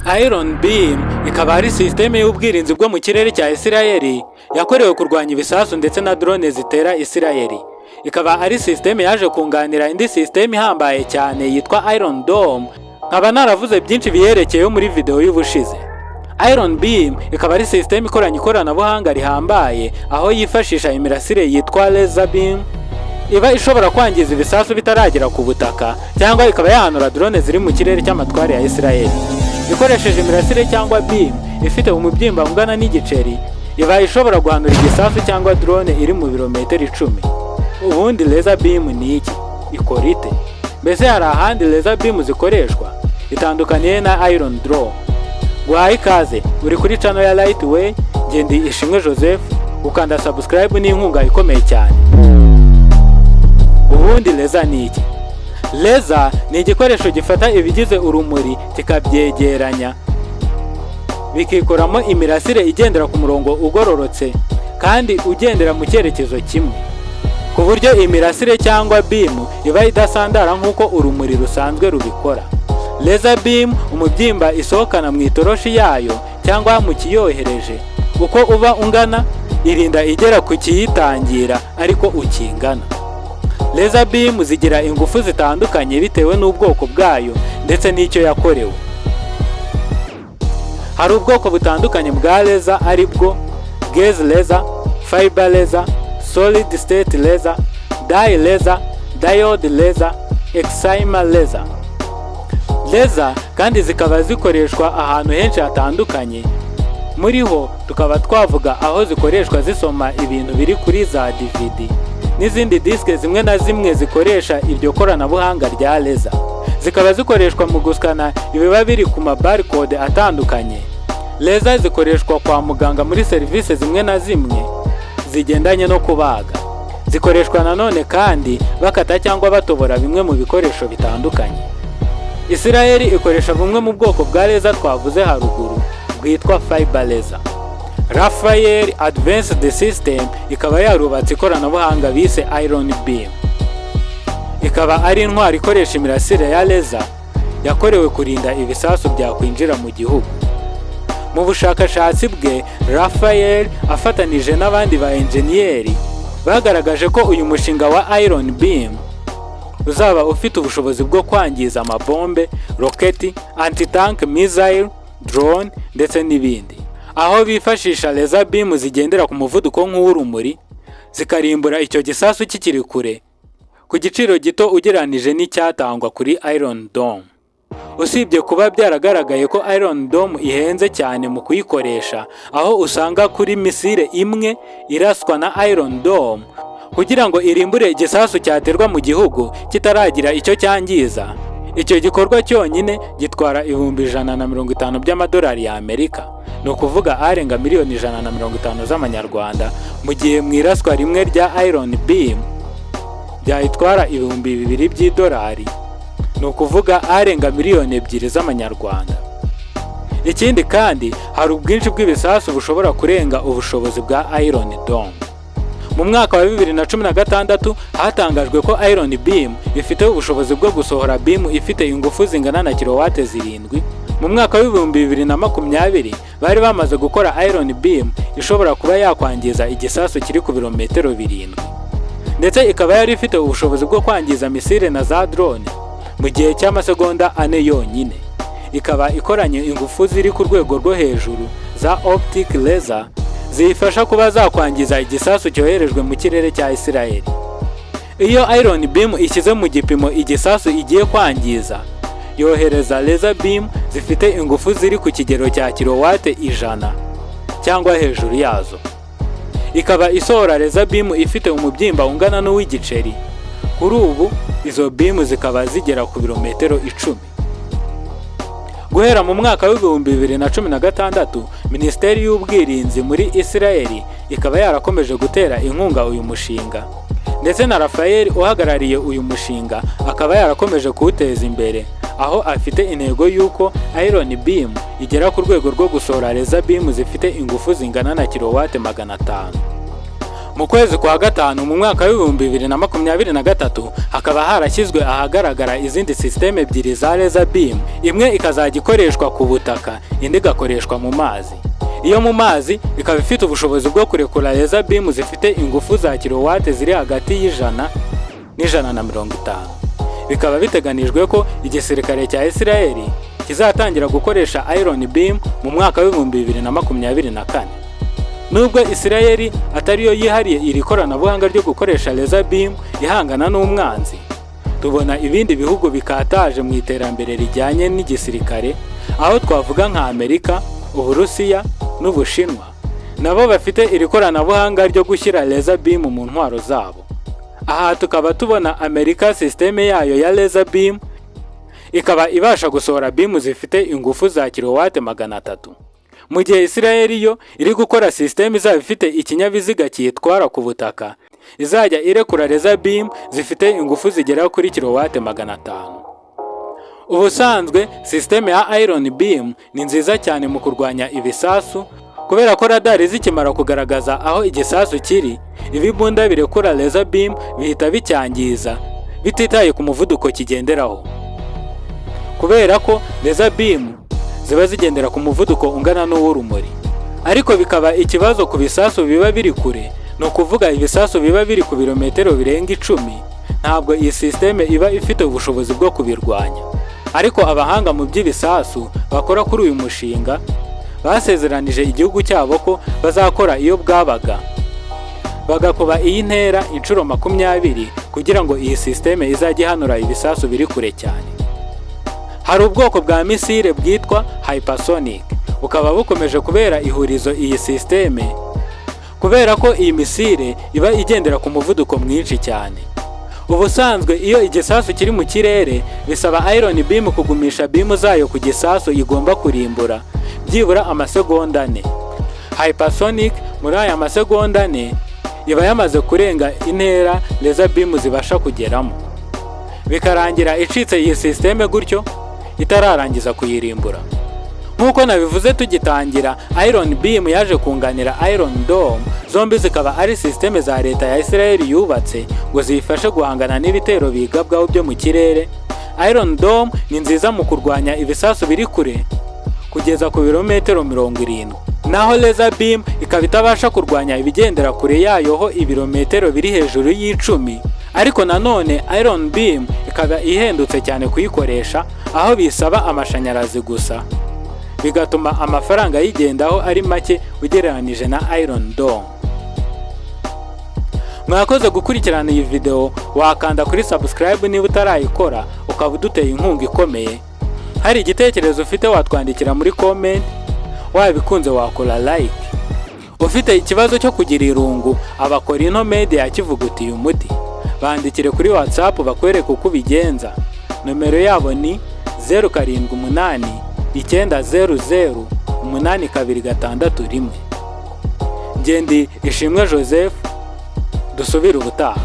Iron Beam ikaba ari sisiteme y'ubwirinzi bwo mu kirere cya Isirayeli yakorewe kurwanya ibisasu ndetse na drone zitera Isirayeli. Ikaba ari sisiteme yaje kunganira indi sisiteme ihambaye cyane yitwa Iron Dome. Nkaba naravuze byinshi biyerekeyeho muri video y'ubushize. Iron Beam ikaba ari sisiteme ikoranye ikoranabuhanga rihambaye aho yifashisha imirasire yitwa laser beam iba ishobora kwangiza ibisasu bitaragera ku butaka cyangwa ikaba yahanura drone ziri mu kirere cy'amatware ya Isirayeli. Ikoresheje imirasire cyangwa beam ifite umubyimba ungana n'igiceri, iba ishobora guhanura igisasu cyangwa drone iri mu birometero 10. Ubundi laser beam ni iki? Ikora ite? Mbese hari ahandi laser beam zikoreshwa? Itandukaniye na Iron Dome. Guhaye ikaze, uri kuri channel ya Lightway, Ngendi Ishimwe Joseph, ukanda subscribe n'inkunga ikomeye cyane. Ubundi laser ni iki? Laser ni igikoresho gifata ibigize urumuri kikabyegeranya bikikoramo imirasire igendera ku murongo ugororotse kandi ugendera mu cyerekezo kimwe, ku buryo imirasire cyangwa beam iba idasandara nk'uko urumuri rusanzwe rubikora. Laser beam umubyimba isohokana mu itoroshi yayo cyangwa mu kiyohereje, uko uba ungana irinda igera ku kiyitangira ariko ukingana. Laser beam zigira ingufu zitandukanye bitewe n'ubwoko bwayo ndetse n'icyo yakorewe. Hari ubwoko butandukanye bwa laser ari bwo gaze laser, fiber laser, solid state laser, dye laser, diode laser, excimer laser. Laser kandi zikaba zikoreshwa ahantu henshi hatandukanye. Muri ho tukaba twavuga aho zikoreshwa zisoma ibintu biri kuri za DVD n'izindi diske zimwe na zimwe zikoresha iryo koranabuhanga rya laser. Zikaba zikoreshwa mu guskana ibiba biri ku barcode atandukanye. Laser zikoreshwa kwa muganga muri service zimwe na zimwe zigendanye no kubaga. Zikoreshwa nanone kandi bakata cyangwa batobora bimwe mu bikoresho bitandukanye. Isirayeli ikoresha bumwe mu bwoko bwa laser twavuze haruguru bwitwa fiber laser. Rafael Advanced System ikaba yarubatse ikoranabuhanga bise Iron Beam. Ikaba ari intwari ikoresha imirasire ya laser yakorewe kurinda ibisasu byakwinjira mu gihugu. Mu bushakashatsi bwe, Rafael afatanije n'abandi ba engineer bagaragaje ko uyu mushinga wa Iron Beam uzaba ufite ubushobozi bwo kwangiza amabombe, roketi, anti-tank missile, drone ndetse n'ibindi. Aho bifashisha laser beam zigendera ku muvuduko nk'urumuri zikarimbura icyo gisasu kikiri kure ku giciro gito ugeranije n'icyatangwa kuri Iron Dome. Usibye kuba byaragaragaye ko Iron Dome ihenze cyane mu kuyikoresha, aho usanga kuri misile imwe iraswa na Iron Dome kugira ngo irimbure igisasu cyaterwa mu gihugu kitaragira icyo cyangiza. Icyo gikorwa cyonyine gitwara $150 by'amadolari ya Amerika, no kuvuga arenga miliyoni 150 z'amanyarwanda, mu gihe mwiraswa rimwe rya Iron Beam byayitwara $2,000 by'idolari, no kuvuga arenga miliyoni 2 z'amanyarwanda. Ikindi kandi hari ubwinshi bw'ibisasu bushobora kurenga ubushobozi bwa Iron Dome. Mu mwaka wa 2016 hatangajwe ko Iron Beam ifite ubushobozi bwo gusohora beam ifite ingufu zingana na kilowate 7. Mu mwaka wa 2020 bari bamaze gukora Iron Beam ishobora kuba yakwangiza igisasu kiri ku birometero 7, ndetse ikaba yari ifite ubushobozi bwo kwangiza misile na za drone mu gihe cy'amasegonda 4 yonyine. Ikaba ikoranye ingufu ziri ku rwego rwo hejuru za optic laser zifasha kuba zakwangiza igisasu cyoherejwe mu kirere cya Isirayeli. Iyo Iron Beam ishyize mu gipimo igisasu igiye kwangiza, yohereza laser beam zifite ingufu ziri ku kigero cya kilowate 100 cyangwa hejuru yazo. Ikaba isohora laser beam ifite umubyimba ungana n'uw'igiceri. Kuri ubu izo beam zikaba zigera ku birometero 10. Guhera mu mwaka wa 2016, Minisiteri y'Ubwirinzi muri Isirayeli ikaba yarakomeje gutera inkunga uyu mushinga, ndetse na Rafael uhagarariye uyu mushinga akaba yarakomeje kuwuteza imbere, aho afite intego y'uko Iron Beam igera ku rwego rwo gusohora laser beam zifite ingufu zingana na kilowate 500. Mu kwezi kwa gatanu mu mwaka w'ibihumbi 2023 hakaba harashyizwe ahagaragara izindi system ebyiri za laser beam, imwe ikazajya ikoreshwa ku butaka indi igakoreshwa mu mazi. Iyo mu mazi ikaba ifite ubushobozi bwo kurekura laser beam zifite ingufu za kilowate ziri hagati y'ijana n'ijana na 50. Bikaba biteganijwe ko igisirikare cya Israel kizatangira gukoresha Iron Beam mu mwaka w'ibihumbi 2024. Nubwo Israel atariyo yihariye iri koranabuhanga ryo gukoresha laser beam ihangana n'umwanzi, tubona ibindi bihugu bikataje mu iterambere rijyanye n'igisirikare, aho twavuga nka Amerika, Uburusiya n'Ubushinwa, nabo bafite iri koranabuhanga ryo gushyira laser beam mu ntwaro zabo. Aha tukaba tubona Amerika systeme yayo ya laser beam ikaba ibasha gusohora beam zifite ingufu za kilowate 300. Mu gihe Israel yo iri gukora systeme izaba ifite ikinyabiziga kiyitwara ku butaka, izajya irekura laser beam zifite ingufu zigera kuri kilowate 500. Ubusanzwe systeme ya Iron Beam ni nziza cyane mu kurwanya ibisasu, kubera ko radar zikimara kugaragaza aho igisasu kiri, ibibunda birekura laser beam bihita bicyangiza bititaye ku muvuduko kigenderaho. Kubera ko laser beam ziba zigendera ku muvuduko ungana n'uw'urumuri, ariko bikaba ikibazo ku bisasu biba biri kure, no kuvuga ibisasu biba biri ku birometero birenga 10, ntabwo iyi systeme iba ifite ubushobozi bwo kubirwanya. Ariko abahanga mu by'ibisasu bakora kuri uyu mushinga basezeranije igihugu cyabo ko bazakora iyo bwabaga bagakuba iyi ntera inshuro 20 kugira ngo iyi systeme izajye ihanura ibisasu biri kure cyane. Hari ubwoko bwa misile bwitwa hypersonic, bukaba bukomeje kubera ihurizo iyi systeme kubera ko iyi misile iba igendera ku muvuduko mwinshi cyane. Ubusanzwe iyo igisasu kiri mu kirere bisaba Iron Beam kugumisha beam zayo ku gisasu igomba kurimbura byibura amasegonda 4. Hypersonic muri aya masegonda 4 iba yamaze kurenga intera laser beam zibasha kugeramo, bikarangira icitse iyi systeme gutyo itararangiza kuyirimbura. Nkuko nabivuze tugitangira, Iron Beam yaje kunganira Iron Dome, zombi zikaba ari systeme za leta ya Israel yubatse ngo zifashe guhangana n'ibitero bigabwaho byo mu kirere. Iron Dome ni nziza mu kurwanya ibisasu biri kure kugeza ku birometero 70, naho laser beam ikaba itabasha kurwanya ibigendera kure yayo ho ibirometero biri hejuru y'10. Ariko nanone Iron Beam ikaba ihendutse cyane kuyikoresha, aho bisaba amashanyarazi gusa, bigatuma amafaranga yigendaho ari make ugereranije na Iron Dome. Mwakoze gukurikirana iyi video, wakanda kuri subscribe niba utarayikora, ukaba uduteye inkunga ikomeye. Hari igitekerezo ufite watwandikira muri comment, wabikunze wakora like. Ufite ikibazo cyo kugira irungu, Abakorinto Media yakivugutiye umuti, bandikire kuri WhatsApp bakwereka uko bigenza. Numero yabo ni 078 900 8261. Ngendi Ishimwe Joseph, dusubire ubutaha.